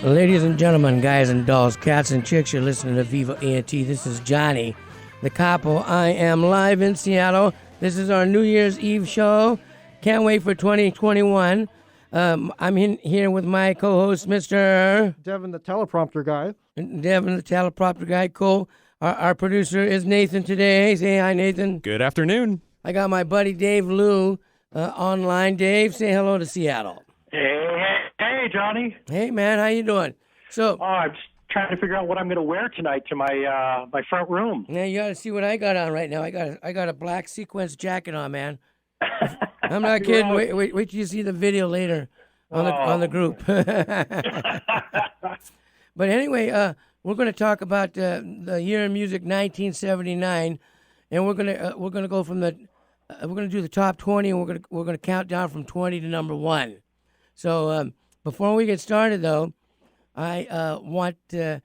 Ladies and gentlemen, guys and dolls, cats and chicks, you're listening to Viva ENT. This is Johnny The Capo. I am live in Seattle. This is our New Year's Eve show. Can't wait for 2021. I'm here with my co-host, Mr. Devin, the teleprompter guy. Devin, the teleprompter guy. Cool. Our producer is Nathan today. Say hi, Nathan. Good afternoon. I got my buddy Dave Liu online. Dave, say hello to Seattle. Hey, Johnny. Hey, man, how you doing? So, I'm just trying to figure out what I'm going to wear tonight to my my front room. now you got to see what I got on right now. I got a black sequence jacket on, man. I'm not kidding. Wait till you see the video later on the group. But anyway, we're going to talk about the year in music 1979, and we're gonna go from we're gonna do the top 20, and we're gonna count down from 20 to number 1. So before we get started, though, I want to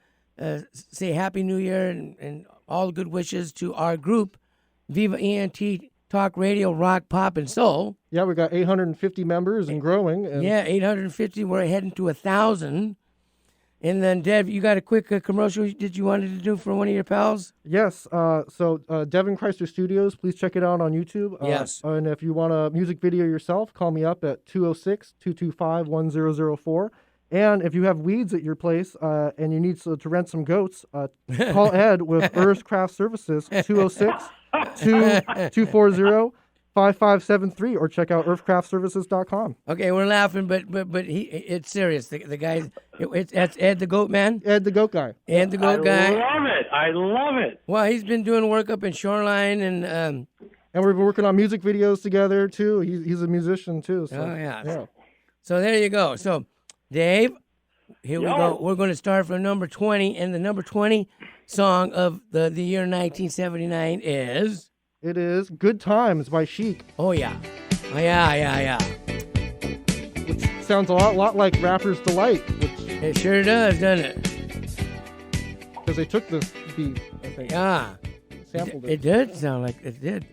say Happy New Year and all the good wishes to our group, Viva ENT Talk Radio, Rock, Pop, and Soul. Yeah, we got 850 members and growing. And Yeah, 850. We're heading to 1,000. And then, Dev, you got a quick commercial that you wanted to do for one of your pals? Yes. So Devin Creisler Studios, please check it out on YouTube. Yes. And if you want a music video yourself, call me up at 206-225-1004. And if you have weeds at your place and you need to rent some goats, call Ed with Earth Craft Services, 206-240-5573, or check out earthcraftservices.com. Okay, we're laughing, but it's serious. The guy, that's Ed the Goat Man? Ed the Goat Guy. Ed the Goat Guy. I love it. Well, he's been doing work up in Shoreline and... And we've been working on music videos together, too. He's a musician, too. So, oh, yeah. So there you go. So, Dave, here we go. We're going to start from number 20, and the number 20 song of the year 1979 is... It is Good Times by Chic. Oh, yeah. Oh, yeah. Which sounds a lot like Rapper's Delight. It sure does, doesn't it? Because they took this beat, I think. Yeah. Sampled It did sound like it did.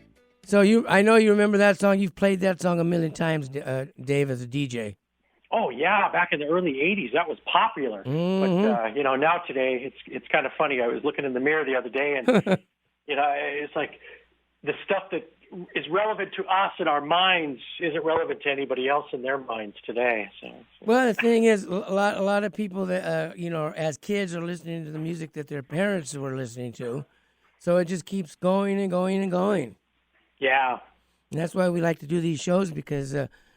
So I know you remember that song. You've played that song a million times, Dave, as a DJ. Oh yeah, back in the early '80s, that was popular. Mm-hmm. But now today, it's kind of funny. I was looking in the mirror the other day, and it's like the stuff that is relevant to us in our minds isn't relevant to anybody else in their minds today. So. Well, the thing is, a lot of people that as kids are listening to the music that their parents were listening to, so it just keeps going and going and going. Yeah. And that's why we like to do these shows, because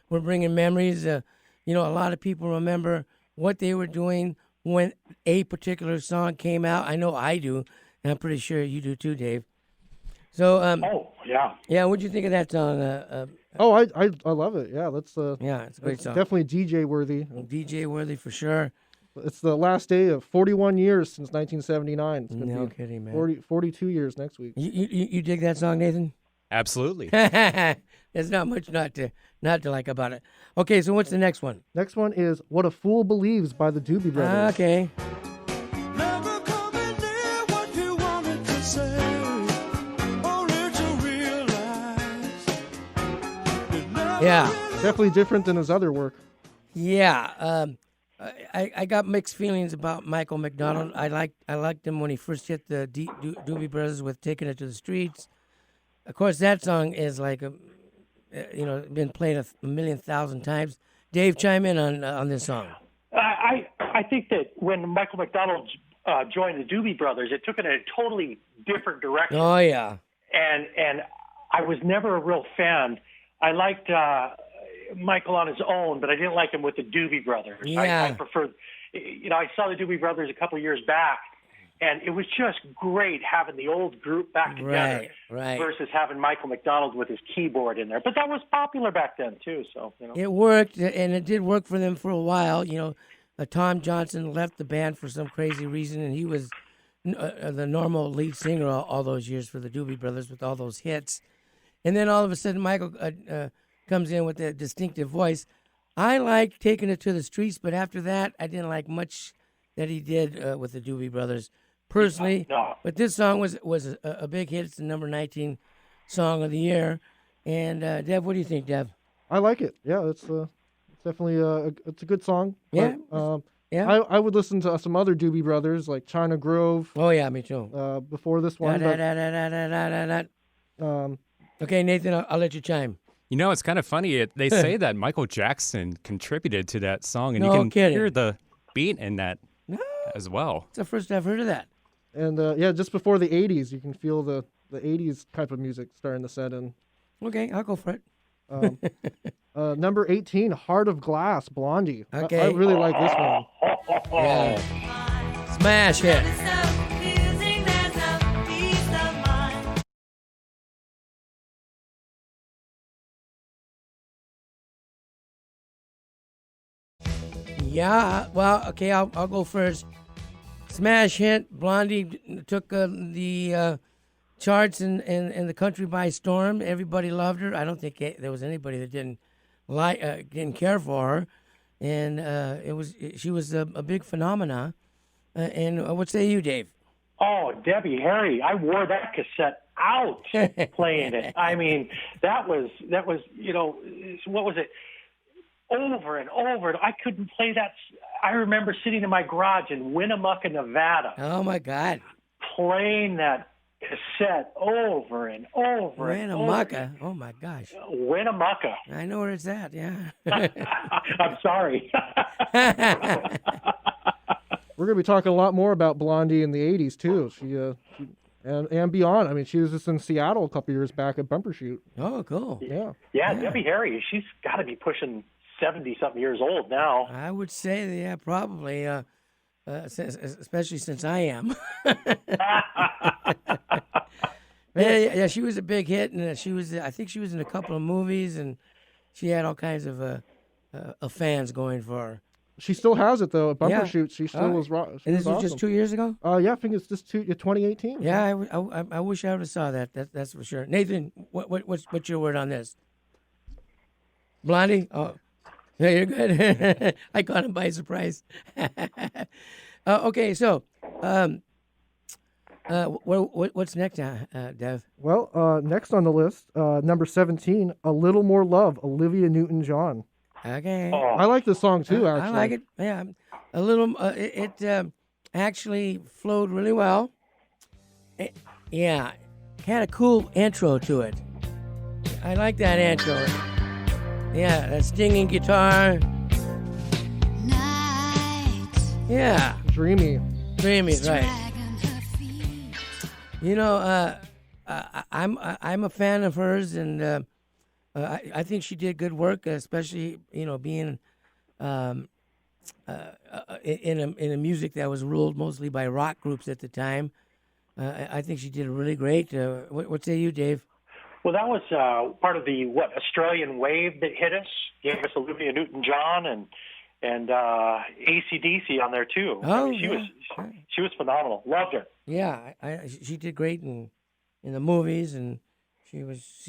we're bringing memories. A lot of people remember what they were doing when a particular song came out. I know I do, and I'm pretty sure you do too, Dave. So, yeah. Yeah, what'd you think of that song? I love it. Yeah, that's yeah, it's a great song. Definitely DJ worthy. DJ worthy for sure. It's the last day of 41 years since 1979. It's No kidding, man. 42 years next week. You dig that song, Nathan? Absolutely. There's not much not to like about it. Okay, so what's the next one? Next one is What a Fool Believes by the Doobie Brothers. Okay. Yeah. Definitely different than his other work. Yeah. I got mixed feelings about Michael McDonald. I liked him when he first hit the Doobie Brothers with Taking It to the Streets. Of course, that song is like been played a million thousand times. Dave, chime in on this song. I think that when Michael McDonald joined the Doobie Brothers, it took it in a totally different direction. Oh yeah. And I was never a real fan. I liked Michael on his own, but I didn't like him with the Doobie Brothers. Yeah. I preferred, I saw the Doobie Brothers a couple of years back, and it was just great having the old group back together versus having Michael McDonald with his keyboard in there. But that was popular back then, too. So It worked, and it did work for them for a while. Tom Johnson left the band for some crazy reason, and he was the normal lead singer all those years for the Doobie Brothers with all those hits. And then all of a sudden, Michael comes in with that distinctive voice. I liked Taking It to the Streets, but after that, I didn't like much that he did with the Doobie Brothers personally. No. But this song was a big hit. It's the number 19 song of the year. And Dev, what do you think, Dev? I like it. Yeah, it's definitely it's a good song. Yeah. But, Yeah. I would listen to some other Doobie Brothers like China Grove. Oh yeah, me too. Before this one. Okay, Nathan, I'll let you chime. You know, it's kind of funny. They say that Michael Jackson contributed to that song, and No you can kidding. hear the beat in that No, as well. Oh, it's the first I've heard of that. And just before the 80s, you can feel the 80s type of music starting to set in. Okay, I'll go for it. Number 18, Heart of Glass, Blondie. Okay. I really like this one. Yeah. Smash hit. Yeah, well, okay, I'll go first. Smash hit. Blondie took the charts and the country by storm. Everybody loved her. I don't think there was anybody that didn't care for her, and she was a big phenomena. And what say you, Dave? Oh, Debbie Harry, I wore that cassette out playing it. I mean, that was what was it? Over and over. I couldn't play that. I remember sitting in my garage in Winnemucca, Nevada. Oh my God! Playing that cassette over and over. Winnemucca. Oh my gosh. Winnemucca. I know where it's at. Yeah. I'm sorry. We're going to be talking a lot more about Blondie in the 80s, too. She and beyond. I mean, she was just in Seattle a couple years back at Bumper Shoot. Oh, cool. Yeah, Debbie Harry, she's got to be pushing 70-something years old now. I would say, yeah, probably, especially since I am. Yeah, she was a big hit, and I think she was in a couple of movies, and she had all kinds of fans going for her. She still has it, though. At Bumper Yeah. Shoot, she still was rock. And this was awesome. just 2 years ago? Yeah, I think it's just 2018. Yeah, I wish I would have saw that. That's for sure. Nathan, what's your word on this? Blondie? Oh, yeah, you're good. I caught him by surprise. Okay, so what's next, Dev? Well, next on the list, number 17, A Little More Love, Olivia Newton-John. Okay. I like this song, too, actually. I like it. Yeah, a little. It actually flowed really well. Yeah, had a cool intro to it. I like that intro. Yeah, that stinging guitar. Yeah. Dreamy, right. You know, I'm a fan of hers, and I think she did good work, especially being in a music that was ruled mostly by rock groups at the time. I think she did really great. What say you, Dave? Well, that was part of the Australian wave that hit us. Gave us Olivia Newton-John and AC/DC on there too. Oh, I mean, she was phenomenal. Loved her. Yeah, she did great in the movies, and she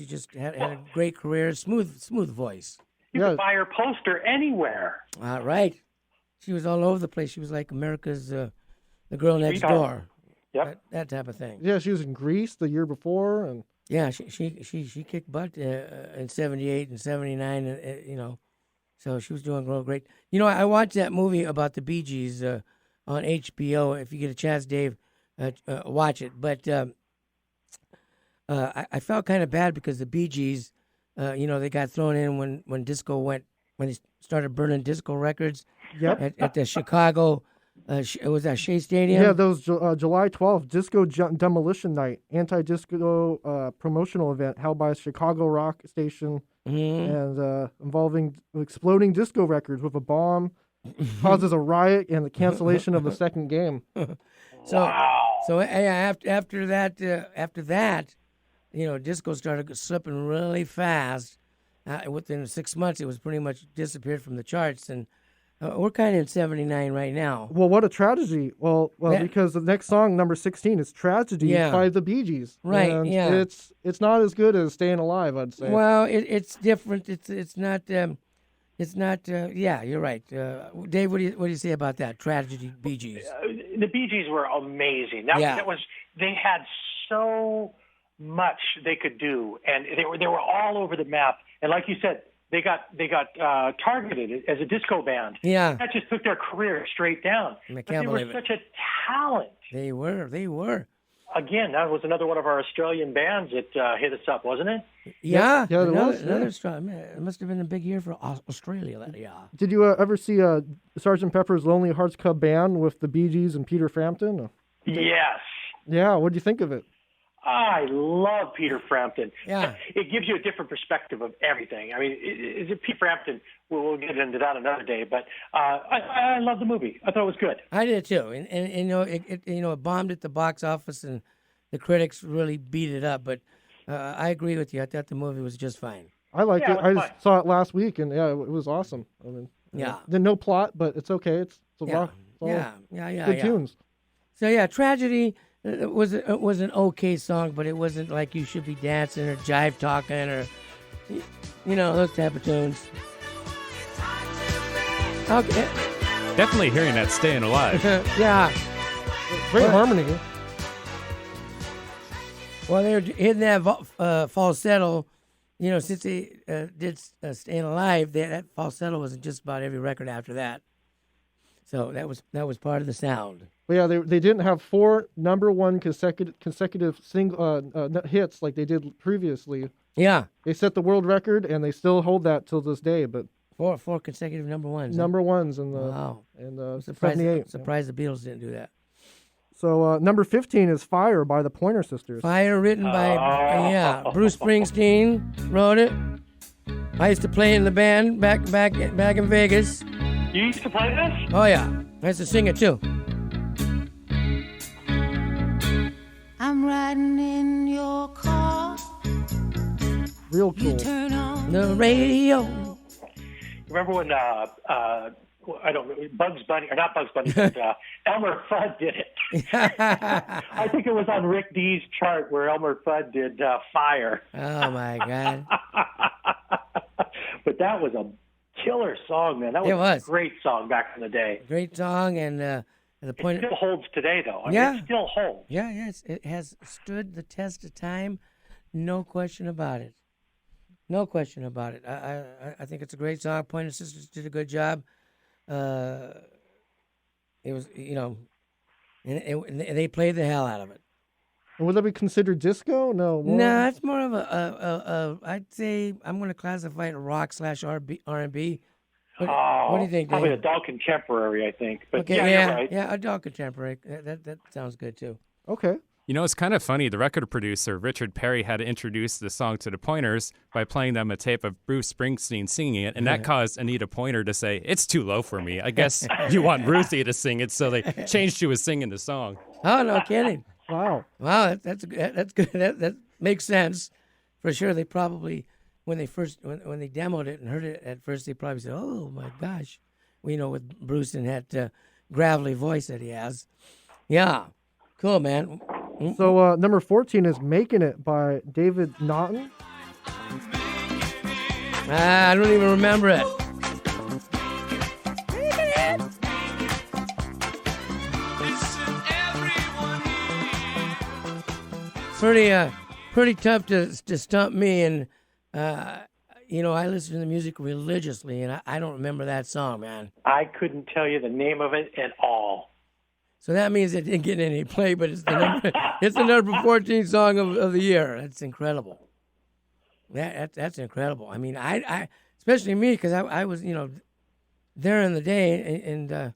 just had a great career, smooth voice. You could buy her poster anywhere. Right. She was all over the place. She was like America's the girl next door. Yep. That type of thing. Yeah, she was in Grease the year before, and yeah, she kicked butt in '78 and '79, so she was doing real great. I watched that movie about the Bee Gees on HBO. If you get a chance, Dave, watch it. But I felt kind of bad because the Bee Gees, they got thrown in when disco when they started burning disco records. Yep. At the Chicago. Was that Shea Stadium? Yeah, those July 12th, Disco Demolition Night, anti-disco promotional event held by a Chicago rock station and involving exploding disco records with a bomb, causes a riot and the cancellation of the second game. So after that, disco started slipping really fast. Within 6 months, it was pretty much disappeared from the charts, and we're kind of in '79 right now. Well, what a tragedy. Well, because the next song, number 16, is Tragedy by the Bee Gees. Right, and yeah. It's not as good as Staying Alive, I'd say. Well, it's different. It's not. Yeah, you're right. Dave, what do you say about that? Tragedy, Bee Gees. The Bee Gees were amazing. They had so much they could do, and they were all over the map. And like you said, they got targeted as a disco band. Yeah. That just took their career straight down. I But can't they were believe it. such a talent. They were. Again, that was another one of our Australian bands that hit us up, wasn't it? Yeah. Yeah, it was, Another yeah. strong. Man, it must have been a big year for Australia. Yeah. Did you ever see Sgt. Pepper's Lonely Hearts Club Band with the Bee Gees and Peter Frampton? Yes. Yeah, what did you think of it? I love Peter Frampton. Yeah. It gives you a different perspective of everything. I mean, Peter Frampton, we'll get into that another day, but I love the movie. I thought it was good. I did too, and it bombed at the box office, and the critics really beat it up. But I agree with you. I thought the movie was just fine. I liked Yeah, it. it I was just saw it last week, and yeah, it was awesome. I mean, Yeah. no plot, but it's okay. It's a Yeah, rock. It's all yeah. good tunes. So yeah, Tragedy was an okay song, but it wasn't like You Should Be Dancing or Jive Talking or those type of tunes. Okay. Definitely hearing that Staying Alive. Yeah. Great harmony. Well, they were hitting that falsetto. Since they did Staying Alive, that falsetto was in just about every record after that. So that was part of the sound. But yeah, they didn't have 4 number 1 consecutive single hits like they did previously. Yeah. They set the world record, and they still hold that till this day. But Four consecutive number ones. number ones in the Wow. in Surprised 78. Surprised the Beatles didn't do that. So number 15 is Fire by the Pointer Sisters. Fire, written by Bruce Springsteen, wrote it. I used to play in the band back in Vegas. You used to play this? Oh yeah, I used to sing it too. I'm riding in your car. Real cool. Turn on The radio. Remember when I don't know, Bugs Bunny, or not Bugs Bunny, but Elmer Fudd did it. I think it was on Rick D's chart where Elmer Fudd did Fire. Oh my God. But that was a killer song, man. That was a great song back in the day. Great song, and the point. It still holds today, though. I mean, Yeah. it still holds. Yeah, it has stood the test of time. No question about it. No question about it. I think it's a great song. Pointer Sisters did a good job. It was, and they played the hell out of it. And would that be considered disco? No. No, it's more of a I'd say I'm going to classify it rock / R&B. What do you think, Probably Dave? adult contemporary, I think. But Okay, yeah, you're right. Yeah, adult contemporary. That sounds good too. Okay. It's kind of funny. The record producer, Richard Perry, had to introduce the song to the Pointers by playing them a tape of Bruce Springsteen singing it, and that caused Anita Pointer to say, "It's too low for me. I guess you want Ruthie to sing it," so they changed who was singing the song. Oh, no kidding. Wow. Wow, that's good. That makes sense. For sure, they probably, when they demoed it and heard it at first, they probably said, "Oh, my gosh." With Bruce and that gravelly voice that he has. Yeah. Cool, man. So number 14 is Making It by David Naughton. I don't even remember it. Pretty tough to stump me, and I listen to the music religiously, and I don't remember that song, man. I couldn't tell you the name of it at all. So that means it didn't get any play, but it's the number 14 song of the year. That's incredible. That's incredible. I mean, I especially me, because I was there in the day, and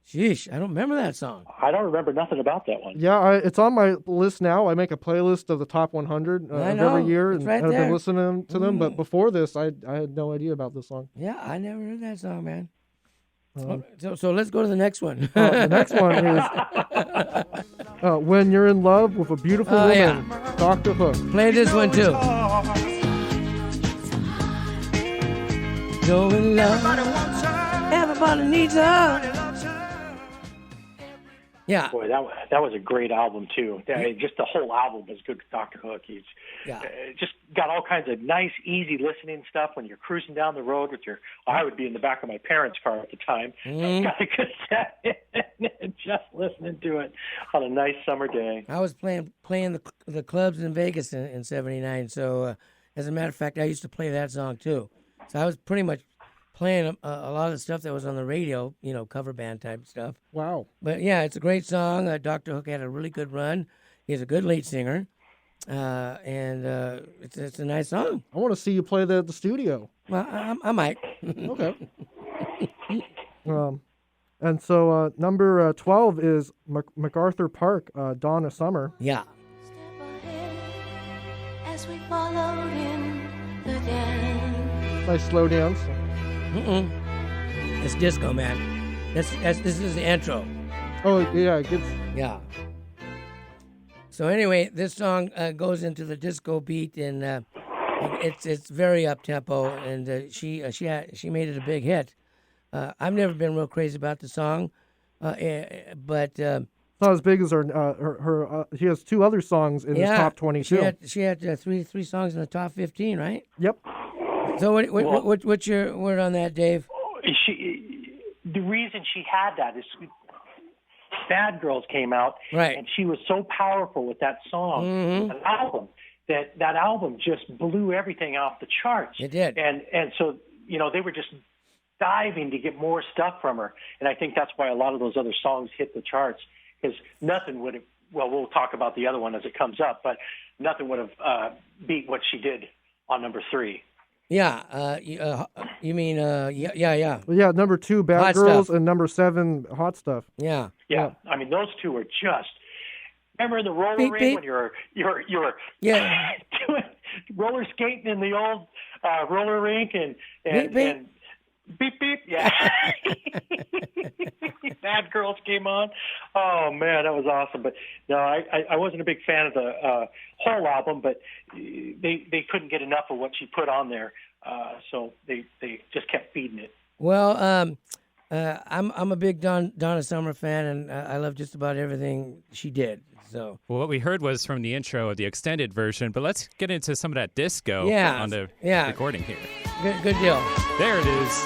sheesh, I don't remember that song. I don't remember nothing about that one. Yeah, it's on my list now. I make a playlist of the top 100 of every year, it's and right I've there. been listening to them. But before this, I had no idea about this song. Yeah, I never heard that song, man. So let's go to the next one. The next one is When You're in Love with a Beautiful Woman, yeah. Dr. Hook. Play this one too. Go in love. Everybody needs her. Yeah. Boy, that was a great album too. Just the whole album was good with Dr. Hook. He's just got all kinds of nice, easy listening stuff when you're cruising down the road with I would be in the back of my parents' car at the time. Got a cassette and just listening to it on a nice summer day. I was playing the clubs in Vegas in '79. So as a matter of fact, I used to play that song too. So I was pretty much playing a lot of the stuff that was on the radio, cover band type stuff. Wow. But yeah, it's a great song. Dr. Hook had a really good run. He's a good lead singer, and it's a nice song. I want to see you play that at the studio. Well, I might. Okay. And so number 12 is MacArthur Park, Dawn of Summer. Yeah. Step ahead as we followed in the dance. Nice slow dance. It's disco, man. This is the intro. Oh, yeah, it gets... Yeah. So anyway, this song goes into the disco beat, and it's very up tempo, and she made it a big hit. I've never been real crazy about the song, but it's not as big as her. She has 2 other songs in this top 20 too. She had three songs in the top 15, right? Yep. So what's your word on that, Dave? The reason she had that is Bad Girls came out, right? And she was so powerful with that song, an album, that album just blew everything off the charts. It did. And so, they were just diving to get more stuff from her. And I think that's why a lot of those other songs hit the charts, because nothing would have, well, we'll talk about the other one as it comes up, but nothing would have beat what she did on number 3. Yeah, you mean yeah. Well, yeah, number 2, Bad Hot Girls, Stuff. and number 7, Hot Stuff. Yeah. I mean, those 2 are just. Remember in the roller Beep, ring beep. when you're Yeah. doing roller skating in the old roller rink and Beep, beep. and beep beep, yeah. Bad Girls came on. Oh man, that was awesome. But no, I wasn't a big fan of the whole album, but they couldn't get enough of what she put on there, so they just kept feeding it. Well, I'm a big Donna Summer fan, and I love just about everything she did. So. Well, what we heard was from the intro of the extended version, but let's get into some of that disco on the recording here. Good deal. There it is.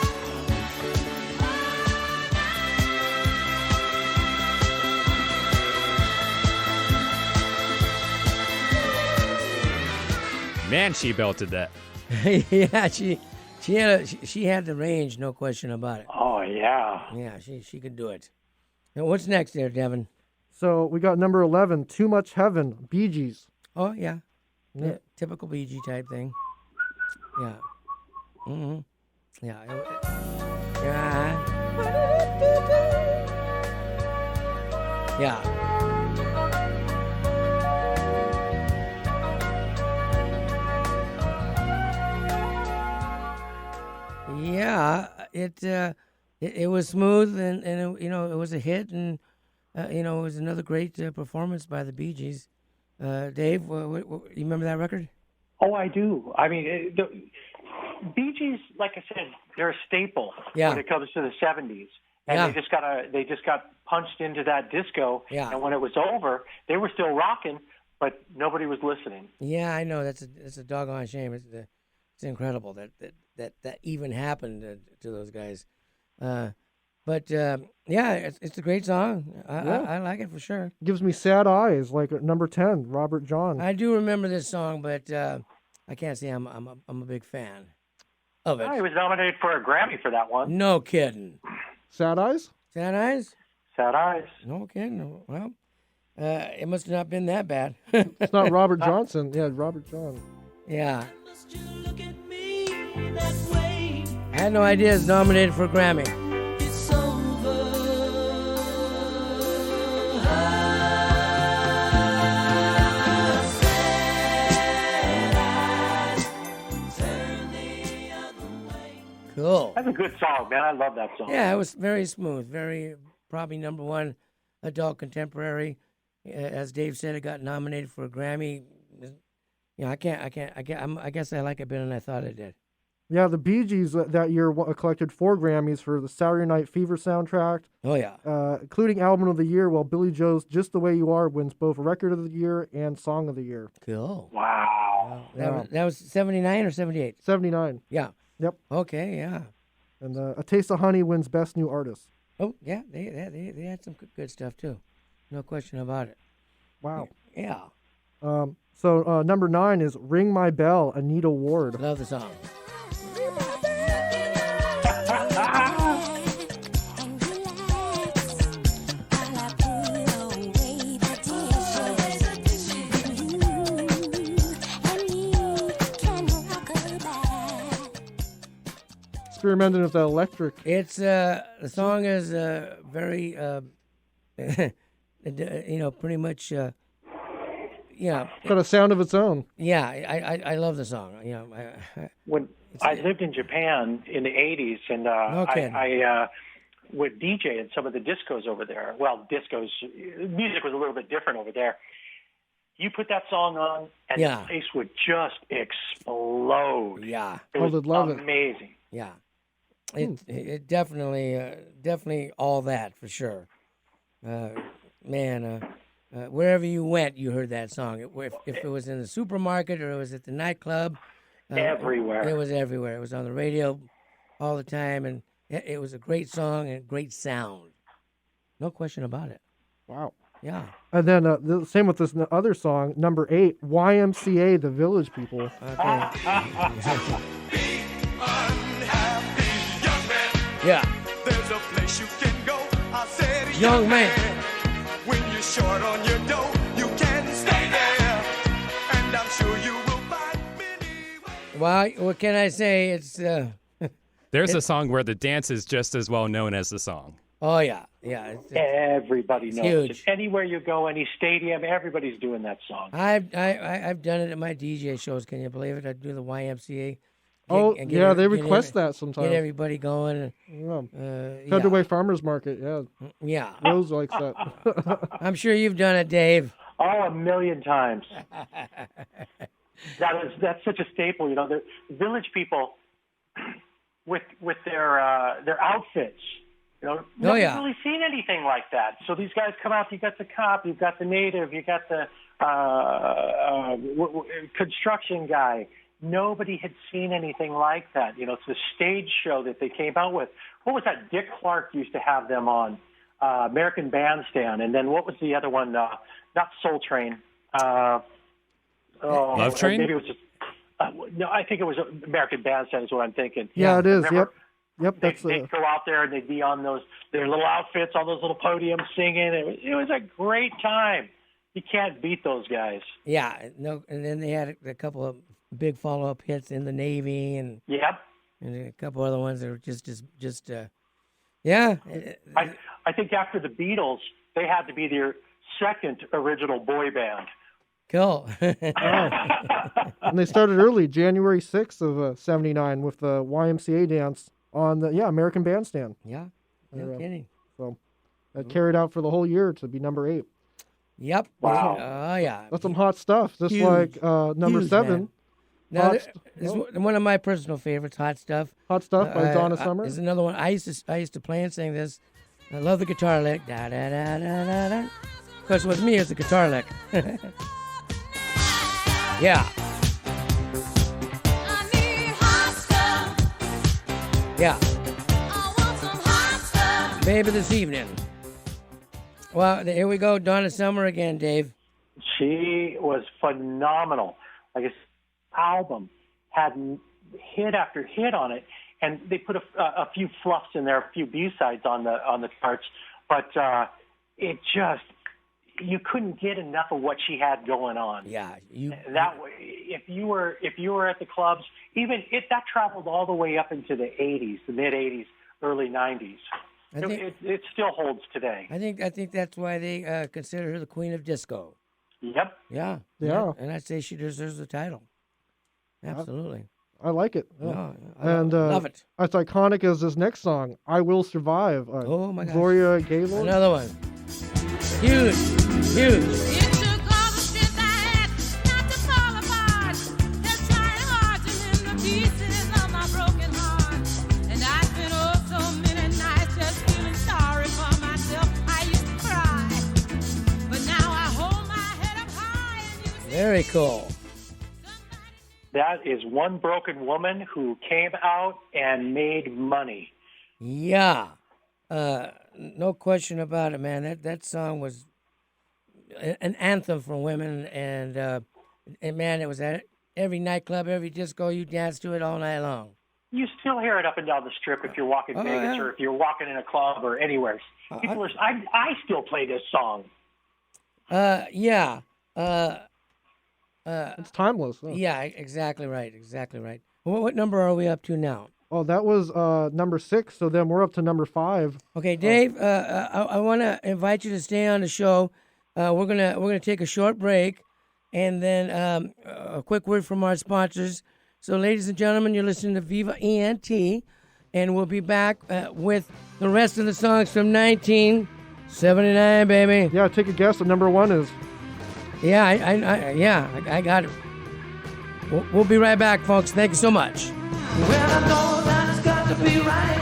Man, she belted that. Yeah, she had the range, no question about it. Oh yeah. Yeah, she could do it. Now, what's next there, Devin? So we got number 11, Too Much Heaven, Bee Gees. Oh yeah, typical Bee Gee type thing. Yeah. Yeah. Yeah. Yeah, it was smooth, and it was a hit, and it was another great performance by the Bee Gees. Dave, you remember that record? Oh, I do. I mean, the Bee Gees, like I said, they're a staple when it comes to the '70s, and they just got punched into that disco. Yeah. And when it was over, they were still rocking, but nobody was listening. Yeah, I know. It's a doggone shame. It's incredible that even happened to those guys. But it's a great song. I like it for sure. Gives me sad eyes, like number 10, Robert John. I do remember this song, but I can't say I'm a big fan of it. Oh, he was nominated for a Grammy for that one. No kidding. Sad Eyes? Sad Eyes? Sad Eyes. No kidding. Well, it must have not been that bad. It's not Robert Johnson. Yeah, Robert John. Yeah. I had no idea it's nominated for a Grammy. It's over. Cool. That's a good song, man. I love that song. Yeah, it was very smooth. Very probably number 1 adult contemporary. As Dave said, it got nominated for a Grammy. I guess I like it better than I thought I did. Yeah, the Bee Gees that year collected 4 Grammys for the Saturday Night Fever soundtrack. Oh, yeah. Including Album of the Year, while Billy Joe's Just the Way You Are wins both Record of the Year and Song of the Year. Cool. Wow. That was 79 or 78? 79. Yeah. Yep. Okay, yeah. And A Taste of Honey wins Best New Artist. Oh, yeah, they had some good stuff, too. No question about it. Wow. Yeah. So number 9 is Ring My Bell, Anita Ward. Love the song. Ring my bell. experimenting with the electric. It's the song is very pretty much Got a sound of its own. Yeah, I love the song. When I lived in Japan in the 80s, and I would DJ in some of the discos over there. Well, music was a little bit different over there. You put that song on, and the place would just explode. Yeah. It was love it. amazing. Yeah. It definitely all that for sure. Wherever you went, you heard that song. If it was in the supermarket or it was at the nightclub. Everywhere. It was everywhere. It was on the radio all the time, and it was a great song and great sound. No question about it. Wow. Yeah. And then the same with this other song, number 8, YMCA, The Village People. Okay. Yeah. There's a place you can go. I said, Young man. When you're short on your dough, you can stay there. And I'm sure you will find many ways. Well, what can I say? It's There's a song where the dance is just as well known as the song. oh yeah. Everybody knows huge. it. Anywhere you go, any stadium, everybody's doing that song. I've done it at my DJ shows. Can you believe it? I do the YMCA. They request that sometimes. Get everybody going. Federal Farmers Market, yeah. Yeah. Rose likes that. I'm sure you've done it, Dave. Oh, a million times. That's such a staple. The village people with their outfits. Nobody's really seen anything like that. So these guys come out. You got the cop, you've got the native, you got the construction guy. Nobody had seen anything like that. It's a stage show that they came out with. What was that? Dick Clark used to have them on American Bandstand, and then what was the other one? Not Soul Train. Love Train? Maybe it was just. No, I think it was American Bandstand is what I'm thinking. Yeah, it is. Remember? Yep. They'd go out there and they'd be on their little outfits on those little podiums singing. It was a great time. You can't beat those guys. Yeah. No. And then they had a couple of big follow-up hits in the Navy and a couple other ones that were just yeah. I think after the Beatles, they had to be their second original boy band. Cool. And they started early, January 6th of 79 with the YMCA dance on the American Bandstand. Yeah. No kidding. So that carried out for the whole year to be number 8. Yep. Wow. Oh yeah. That's some hot stuff. Just Huge. like number 7. Man. Now, it's one of my personal favorites, Hot Stuff. Hot Stuff by Donna Summer. There's another one. I used to play and sing this. I love the guitar lick. Da da da da da da. Of course, with me, it's the guitar lick. Yeah. Yeah. Baby this evening. Well, here we go. Donna Summer again, Dave. She was phenomenal. Like his album had hit after hit on it, and they put a few fluffs in there, a few B-sides on the charts, but it just you couldn't get enough of what she had going on. Yeah, if you were at the clubs, even that traveled all the way up into the 80s, the mid 80s, early 90s. It still holds today. I think that's why they consider her the Queen of Disco. Yep. Yeah. And I'd say she deserves the title. Absolutely. I like it. Yeah. No, And love it. As iconic as this next song, "I Will Survive." Oh my gosh. Gloria Gaynor. Another one. Huge. Very cool. That is one broken woman who came out and made money. Yeah. No question about it, man. That song was an anthem for women, and man, it was at every nightclub, every disco. You danced to it all night long. You still hear it up and down the strip if you're walking Vegas or if you're walking in a club or anywhere. I still play this song. Yeah. It's timeless. Huh? Yeah, exactly right. What number are we up to now? Oh, that was number 6. So then we're up to number 5. Okay, Dave, I want to invite you to stay on the show. We're gonna take a short break, and then a quick word from our sponsors. So, ladies and gentlemen, you're listening to Viva ENT, and we'll be back with the rest of the songs from 1979, baby. Yeah, take a guess what number 1 is. Yeah, I got it. We'll be right back, folks. Thank you so much. Well, I know that it's got to be right.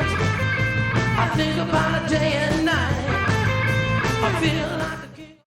I think about it day and night. I feel